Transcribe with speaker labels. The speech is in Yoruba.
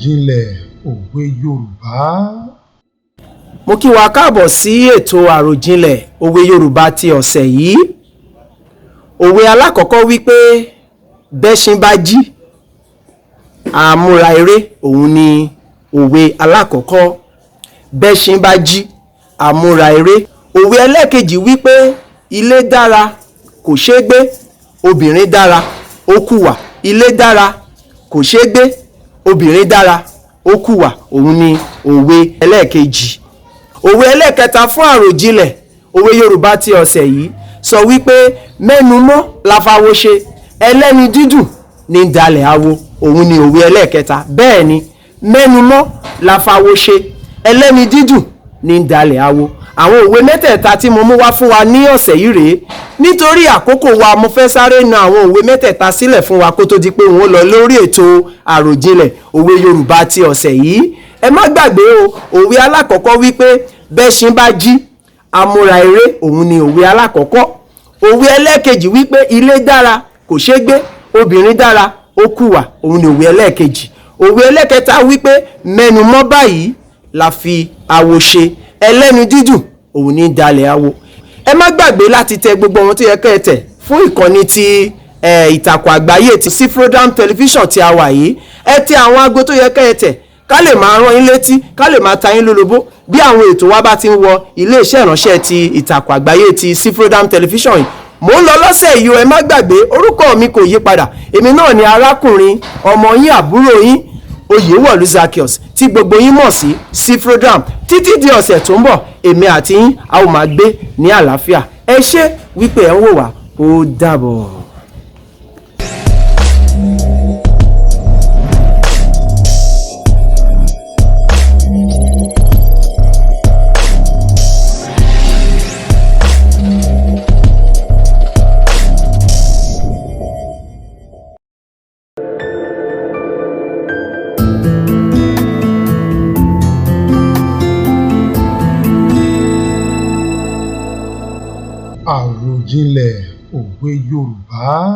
Speaker 1: Àròjinlẹ̀ òwe Yorùbá.
Speaker 2: Mo kí wa káàbọ̀ sí ètò àròjinlẹ̀ òwe Yorùbá ti ọ̀sẹ̀ yìí. Òwe alákọ̀ọ́kọ́ wípé bẹ́ṣin bá jí àmúra eré, òun ni òwe alákọ̀ọ́kọ́. Bẹ́ṣin bá jí àmúra eré. Òwe ẹlẹ́ẹ̀kejì wípé ilé dára kò ṣeé gbé, obìnrin dára ó kùwà. Ilé dára kò ṣeé gbé, obìnrin dára ó kùwà, òun ni òwe ẹlẹ́ẹ̀kejì. Òwe ẹlẹ́ẹ̀kẹta fún àròjinlẹ̀ òwe Yorùbá ti ọ̀sẹ̀ yìí sọ wípé mẹ́nu mọ́ la fáwo ṣe, ẹlẹ́ni dídùn ní dalẹ̀ awo, òun ni òwe ẹlẹ́ẹ̀kẹta. Bẹ́ẹ̀ ni, mẹ́nu mọ́ la fáwo ṣe, ẹlẹ́ni dídùn ní dalẹ̀ awo. Àwọn òwe mẹ́tẹ̀ẹ̀ta tí mo mú wá fún wa ní ọ̀sẹ̀ yìí rèé. Nítorí àkókò wa, mo fẹ́ sáré na àwọn òwe mẹ́tẹ̀ẹ̀ta sílẹ̀ fún wa kó tó di pé wọ́n lọ lórí ètò àròjinlẹ̀ òwe Yorùbá ti ọ̀sẹ̀ yìí. Ẹ má gbàgbé o, òwe alákọ̀ọ́kọ́ wípé bẹ́ṣin bá jí àmúra eré, òun ni òwe alákọ̀ọ́kọ́. Òwe ẹlẹ́ẹ̀kejì wípé ilé dára kò ṣeé gbé, obìnrin dára ó kùwà, òun ni òwe ẹlẹ́ẹ̀kejì. Òwe ẹlẹ́ẹ̀kẹta wípé mẹ́nu mọ́ báyìí la fi awo ṣe, ẹlẹ́nu dídùn òun ní dalẹ̀ awo. Ẹ má gbàgbé láti tẹ gbogbo ohun tó yẹ kẹ́ ẹ tẹ̀ fún ìkànnì ti ìtàkùn àgbáyé ti Cfrodram tẹlifíṣàn tí a wà yìí. Ẹ tẹ àwọn aago tó yẹ kẹ́ ẹ tẹ̀ ká lè máa rán yín létí, ká lè máa ta yín lólobó bí àwọn ètò wa bá ti ń wọ iléeṣẹ́ ìránṣẹ́ ti ìtàkùn àgbáyé ti Cfrodram tẹlifíṣàn yìí. Mò ń lọ lọ́sẹ̀ yìí o, ẹ má gbàgbé orúkọ mi kò yí padà. Èmi náà ni arákùnrin ọmọ yín àbúrò yín Oyewolu Zaccheaus tí gbogbo yín mọ̀ sí Cfrodram. Títí di ọ̀sẹ̀ tó ń bọ̀, èmi àti yín a ó máa gbé ní àlàáfíà. Ẹ ṣé wípé ẹ ń wò wá, ó dàbọ̀.
Speaker 1: Àròjinlẹ̀ òwe Yorùbá.